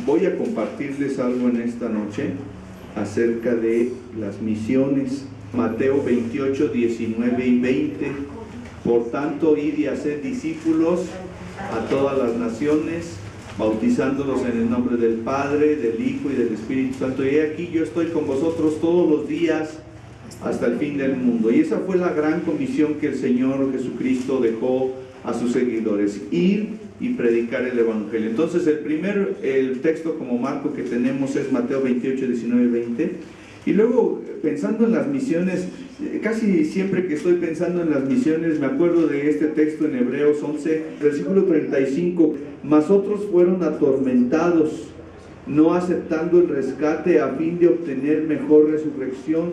Voy a compartirles algo en esta noche acerca de las misiones. Mateo 28, 19 y 20. Por tanto, id y haced discípulos a todas las naciones, bautizándolos en el nombre del Padre, del Hijo y del Espíritu Santo. Y he aquí, yo estoy con vosotros todos los días hasta el fin del mundo. Y esa fue la gran comisión que el Señor Jesucristo dejó a sus seguidores: ir y predicar el Evangelio. Entonces el texto como marco que tenemos es Mateo 28, 19 y 20. Y luego, pensando en las misiones, casi siempre que estoy pensando en las misiones, me acuerdo de este texto en Hebreos 11, versículo 35. Mas otros fueron atormentados, no aceptando el rescate a fin de obtener mejor resurrección.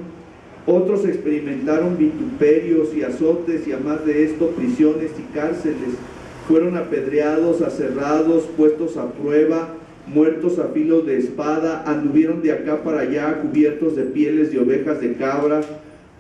Otros experimentaron vituperios y azotes, y además de esto, prisiones y cárceles. Fueron apedreados, aserrados, puestos a prueba, muertos a filo de espada, anduvieron de acá para allá cubiertos de pieles de ovejas de cabra,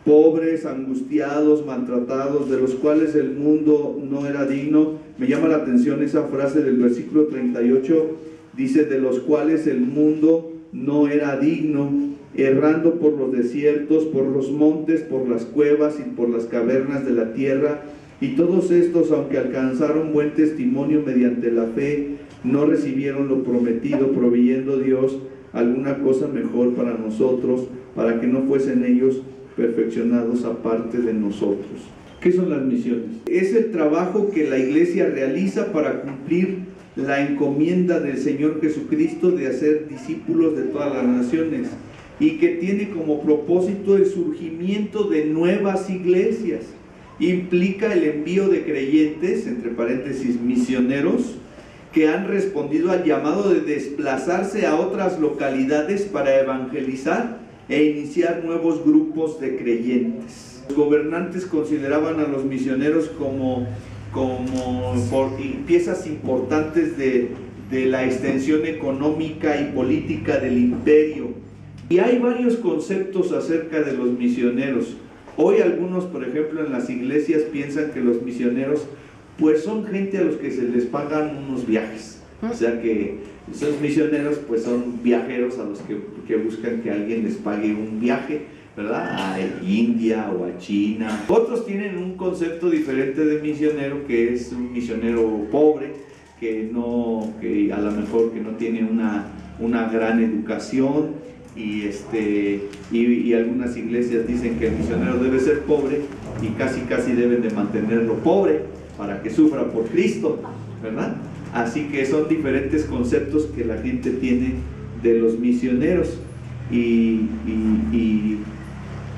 pobres, angustiados, maltratados, de los cuales el mundo no era digno. Me llama la atención esa frase del versículo 38, dice: de los cuales el mundo no era digno, errando por los desiertos, por los montes, por las cuevas y por las cavernas de la tierra. Y todos estos, aunque alcanzaron buen testimonio mediante la fe, no recibieron lo prometido, proveyendo Dios alguna cosa mejor para nosotros, para que no fuesen ellos perfeccionados aparte de nosotros. ¿Qué son las misiones? Es el trabajo que la iglesia realiza para cumplir la encomienda del Señor Jesucristo de hacer discípulos de todas las naciones, y que tiene como propósito el surgimiento de nuevas iglesias. Implica el envío de creyentes, entre paréntesis misioneros, que han respondido al llamado de desplazarse a otras localidades para evangelizar e iniciar nuevos grupos de creyentes. Los gobernantes consideraban a los misioneros como piezas importantes de la extensión económica y política del imperio. Y hay varios conceptos acerca de los misioneros. Hoy algunos, por ejemplo, en las iglesias piensan que los misioneros pues son gente a los que se les pagan unos viajes. O sea que esos misioneros pues son viajeros a los que buscan que alguien les pague un viaje, ¿verdad? A India o a China. Otros tienen un concepto diferente de misionero, que es un misionero pobre, que a lo mejor que no tiene una gran educación. Y algunas iglesias dicen que el misionero debe ser pobre y casi deben de mantenerlo pobre para que sufra por Cristo, ¿verdad? Así que son diferentes conceptos que la gente tiene de los misioneros, y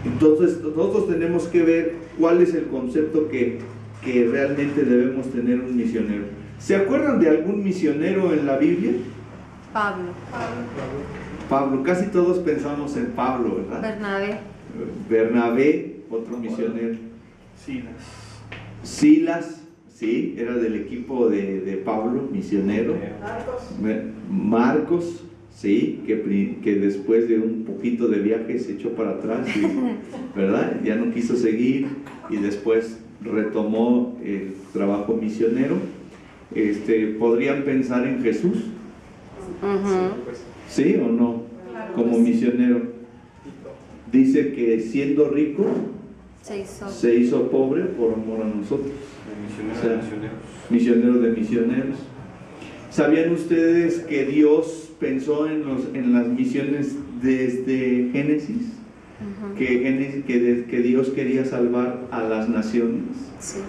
entonces nosotros tenemos que ver cuál es el concepto que realmente debemos tener un misionero. ¿Se acuerdan de algún misionero en la Biblia? Pablo, casi todos pensamos en Pablo, ¿verdad? Bernabé, otro misionero. Silas, sí, era del equipo de Pablo, misionero. Marcos, sí, que después de un poquito de viaje se echó para atrás, ¿verdad? Ya no quiso seguir y después retomó el trabajo misionero. ¿Podrían pensar en Jesús? ¿Sí o no? Como misionero. Dice que siendo rico se hizo pobre por amor a nosotros. Misionero de misioneros. ¿Sabían ustedes que Dios pensó en las misiones desde Génesis? Que Dios quería salvar a las naciones. Sí.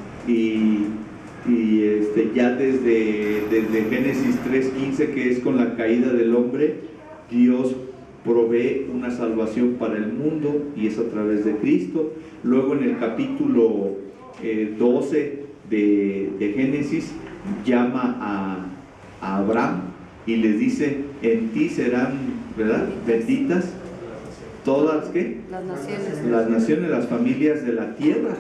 Ya desde Génesis 3:15, que es con la caída del hombre, Dios provee una salvación para el mundo, y es a través de Cristo. Luego en el capítulo 12 de Génesis llama a Abraham y les dice: en ti serán, ¿verdad?, benditas todas, ¿qué? Las naciones, las familias de la tierra.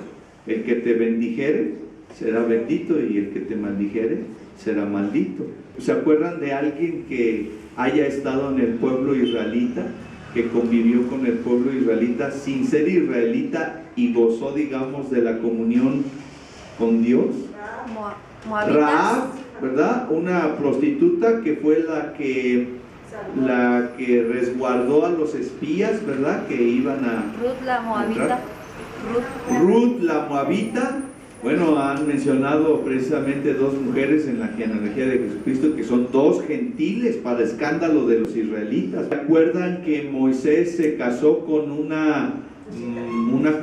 El que te bendijere será bendito, y el que te maldijere será maldito. ¿Se acuerdan de alguien que haya estado en el pueblo israelita, que convivió con el pueblo israelita sin ser israelita y gozó, digamos, de la comunión con Dios? Rahab, ¿verdad? Una prostituta que fue la que la que resguardó a los espías, ¿verdad? Que iban a... Ruth la Moabita. Ruth la Moabita. Bueno, han mencionado precisamente dos mujeres en la genealogía de Jesucristo que son dos gentiles para escándalo de los israelitas. ¿Se acuerdan que Moisés se casó con una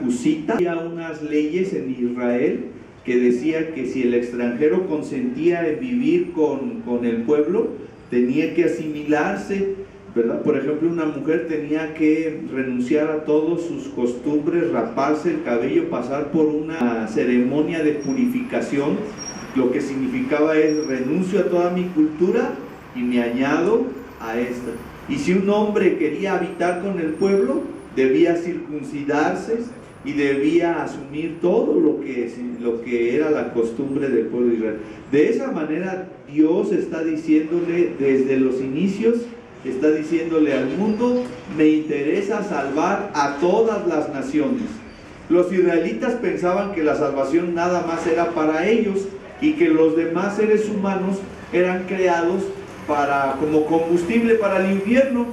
cusita? Había unas leyes en Israel que decía que si el extranjero consentía en vivir con el pueblo, tenía que asimilarse, ¿verdad? Por ejemplo, una mujer tenía que renunciar a todas sus costumbres, raparse el cabello, pasar por una ceremonia de purificación. Lo que significaba es: renuncio a toda mi cultura y me añado a esta. Y si un hombre quería habitar con el pueblo, debía circuncidarse y debía asumir todo lo que era la costumbre del pueblo de Israel. De esa manera Dios está diciéndole desde los inicios, está diciéndole al mundo: me interesa salvar a todas las naciones. Los israelitas pensaban que la salvación nada más era para ellos y que los demás seres humanos eran creados como combustible para el infierno.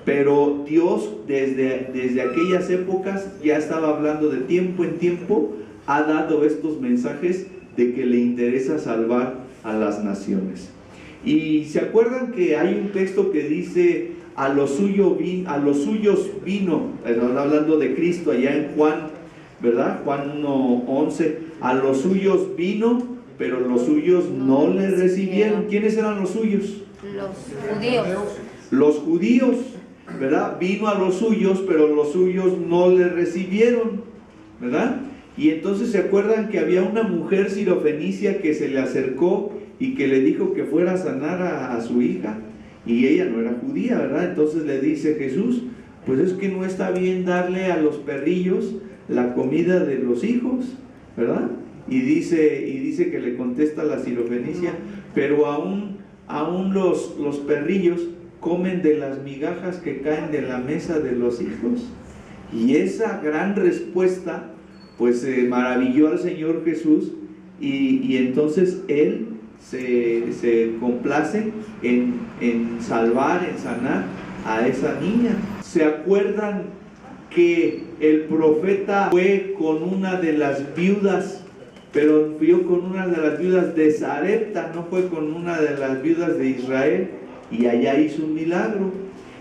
Pero Dios desde aquellas épocas ya estaba hablando, de tiempo en tiempo ha dado estos mensajes de que le interesa salvar a las naciones. Y se acuerdan que hay un texto que dice: a los suyos vino, hablando de Cristo allá en Juan, ¿verdad? Juan 1:11, a los suyos vino, pero los suyos no le recibieron. ¿Quiénes eran los suyos? Los judíos. Los judíos, ¿verdad? Vino a los suyos, pero los suyos no le recibieron, ¿verdad? Y entonces se acuerdan que había una mujer sirofenicia que se le acercó y que le dijo que fuera a sanar a su hija, y ella no era judía, ¿verdad? Entonces le dice Jesús: pues es que no está bien darle a los perrillos la comida de los hijos, ¿verdad? Y dice que le contesta la sirofenicia: pero aún los perrillos comen de las migajas que caen de la mesa de los hijos. Y esa gran respuesta pues maravilló al Señor Jesús, y entonces Él se complace en salvar, en sanar a esa niña. ¿Se acuerdan que el profeta fue con una de las viudas, pero fue con una de las viudas de Sarepta, no fue con una de las viudas de Israel, y allá hizo un milagro?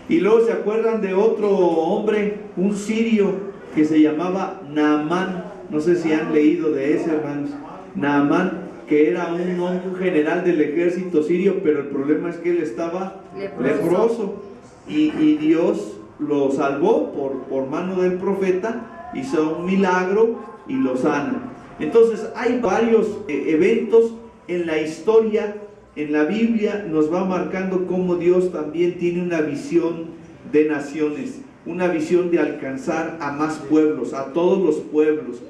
Y luego se acuerdan de otro hombre, un sirio, que se llamaba Naamán. No sé si han leído de ese, hermanos. Naamán, que era un general del ejército sirio, pero el problema es que él estaba leproso. Y Dios lo salvó por mano del profeta, hizo un milagro y lo sana. Entonces hay varios eventos en la historia, en la Biblia, nos va marcando cómo Dios también tiene una visión de naciones, una visión de alcanzar a más pueblos, a todos los pueblos.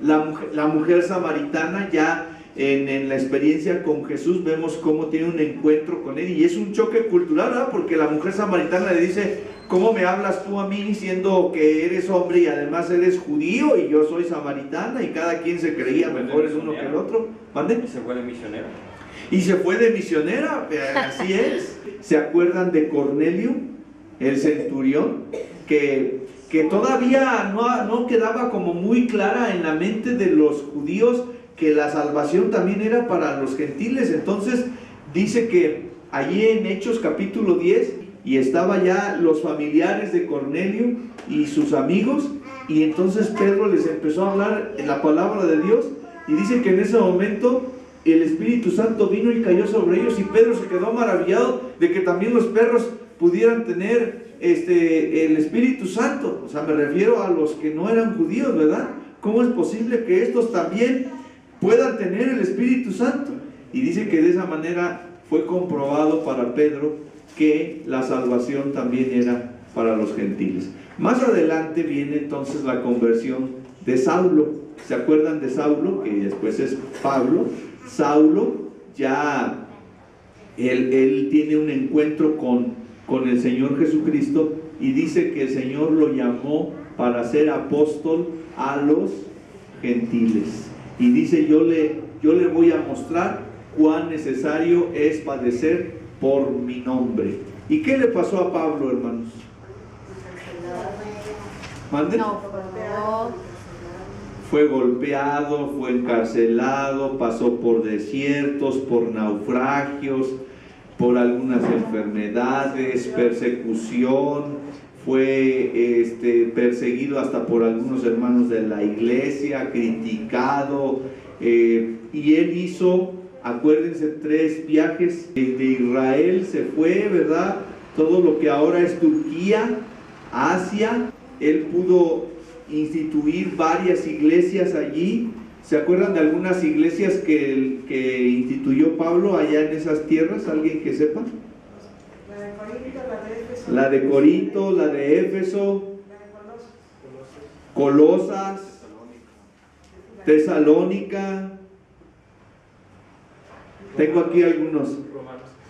La mujer samaritana, ya en la experiencia con Jesús, vemos cómo tiene un encuentro con él, y es un choque cultural, ¿verdad? Porque la mujer samaritana le dice: ¿cómo me hablas tú a mí siendo que eres hombre y además eres judío y yo soy samaritana? Y cada quien se creía mejor el uno que el otro. ¿Mande? Y se fue de misionera. Y se fue de misionera, así es. ¿Se acuerdan de Cornelio, el centurión? Que todavía no quedaba como muy clara en la mente de los judíos que la salvación también era para los gentiles. Entonces dice que allí en Hechos capítulo 10, y estaba ya los familiares de Cornelio y sus amigos, y entonces Pedro les empezó a hablar en la palabra de Dios, y dice que en ese momento el Espíritu Santo vino y cayó sobre ellos, y Pedro se quedó maravillado de que también los perros pudieran tener el Espíritu Santo. O sea, me refiero a los que no eran judíos, ¿verdad? ¿Cómo es posible que estos también puedan tener el Espíritu Santo? Y dice que de esa manera fue comprobado para Pedro que la salvación también era para los gentiles. Más adelante viene entonces la conversión de Saulo. ¿Se acuerdan de Saulo? Que después es Pablo. Saulo ya él tiene un encuentro con el Señor Jesucristo, y dice que el Señor lo llamó para ser apóstol a los gentiles. Y dice: yo le voy a mostrar cuán necesario es padecer por mi nombre. ¿Y qué le pasó a Pablo, hermanos? ¿Mande? No, Fue golpeado, fue encarcelado, pasó por desiertos, por naufragios, por algunas enfermedades, persecución, fue perseguido hasta por algunos hermanos de la iglesia, criticado, y él hizo, acuérdense, 3 viajes de Israel, se fue, ¿verdad? Todo lo que ahora es Turquía, Asia, él pudo instituir varias iglesias allí. ¿Se acuerdan de algunas iglesias que instituyó Pablo allá en esas tierras? ¿Alguien que sepa? La de Corinto, la de Éfeso, Colosas, Tesalónica. Tengo aquí algunos.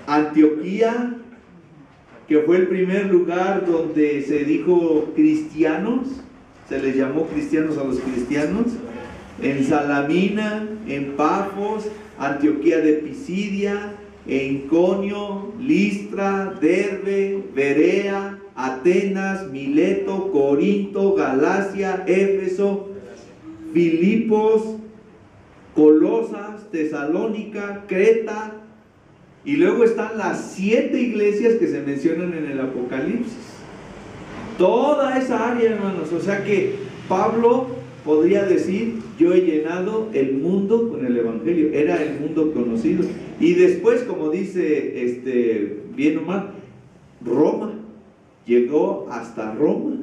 Antioquía, que fue el primer lugar donde se dijo cristianos, se les llamó cristianos a los cristianos. En Salamina, en Pafos, Antioquía de Pisidia, en Iconio, Listra, Derbe, Berea, Atenas, Mileto, Corinto, Galacia, Éfeso, Filipos, Colosas, Tesalónica, Creta, y luego están las 7 iglesias que se mencionan en el Apocalipsis. Toda esa área, hermanos. O sea que Pablo podría decir: yo he llenado el mundo con el Evangelio. Era el mundo conocido. Y después, como dice bien o mal, Roma. Llegó hasta Roma,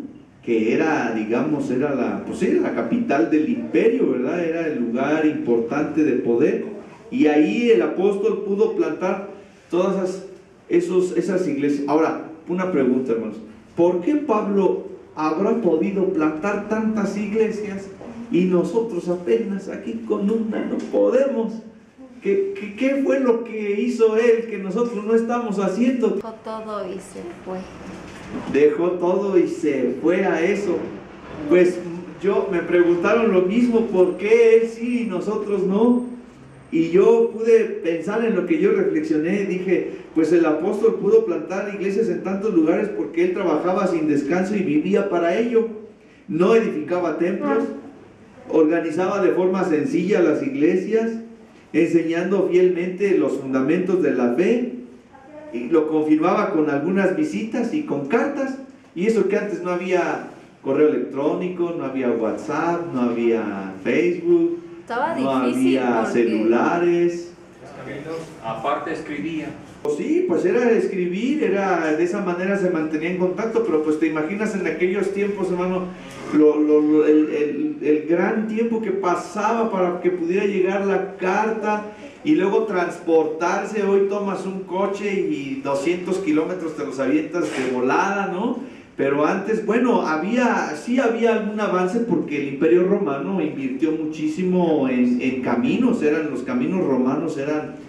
que era, digamos, era la capital del imperio, ¿verdad? Era el lugar importante de poder. Y ahí el apóstol pudo plantar todas esas iglesias. Ahora, una pregunta, hermanos. ¿Por qué Pablo habrá podido plantar tantas iglesias y nosotros apenas aquí con una no podemos? ¿Qué fue lo que hizo él que nosotros no estamos haciendo? dejó todo y se fue. Dejó todo y se fue a eso. Pues me preguntaron lo mismo: ¿por qué él sí y nosotros no? Y yo pude pensar en lo que yo reflexioné. Dije: pues el apóstol pudo plantar iglesias en tantos lugares porque él trabajaba sin descanso y vivía para ello. No edificaba templos, organizaba de forma sencilla las iglesias, enseñando fielmente los fundamentos de la fe, y lo confirmaba con algunas visitas y con cartas. Y eso que antes no había correo electrónico, no había WhatsApp, no había Facebook, Estaba no difícil había porque celulares. Aparte escribía. Sí, pues era escribir, de esa manera se mantenía en contacto. Pero pues te imaginas en aquellos tiempos, hermano, el gran tiempo que pasaba para que pudiera llegar la carta y luego transportarse. Hoy tomas un coche y 200 kilómetros te los avientas de volada, ¿no? Pero antes, bueno, sí había algún avance porque el Imperio Romano invirtió muchísimo en caminos. Los caminos romanos eran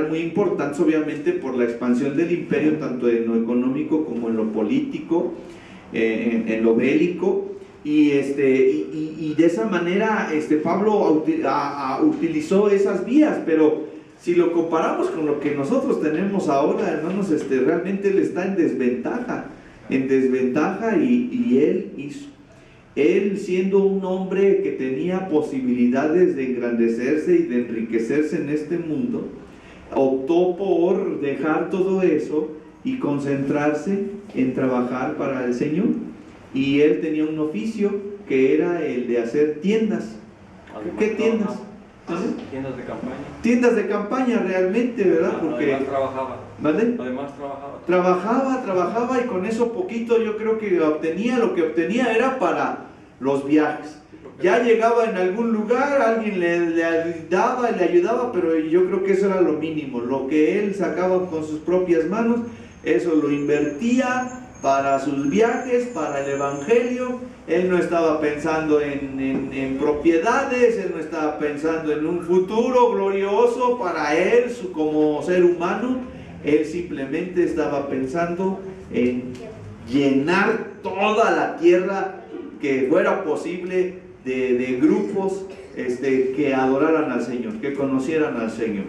muy importantes, obviamente, por la expansión del imperio, tanto en lo económico como en lo político, en lo bélico. Y de esa manera Pablo utilizó esas vías. Pero si lo comparamos con lo que nosotros tenemos ahora, hermanos, realmente él está en desventaja. Y él siendo un hombre que tenía posibilidades de engrandecerse y de enriquecerse en este mundo, optó por dejar todo eso y concentrarse en trabajar para el Señor. Y él tenía un oficio que era el de hacer tiendas. ¿Qué tiendas? Tiendas de campaña. Tiendas de campaña, realmente, ¿verdad? Porque además trabajaba. ¿Vale? Además trabajaba. Trabajaba, y con eso poquito yo creo que lo que obtenía era para los viajes. Ya llegaba en algún lugar, alguien le ayudaba, pero yo creo que eso era lo mínimo. Lo que él sacaba con sus propias manos, eso lo invertía para sus viajes, para el evangelio. Él no estaba pensando en propiedades, él no estaba pensando en un futuro glorioso para él como ser humano. Él simplemente estaba pensando en llenar toda la tierra que fuera posible de grupos que adoraran al Señor, que conocieran al Señor.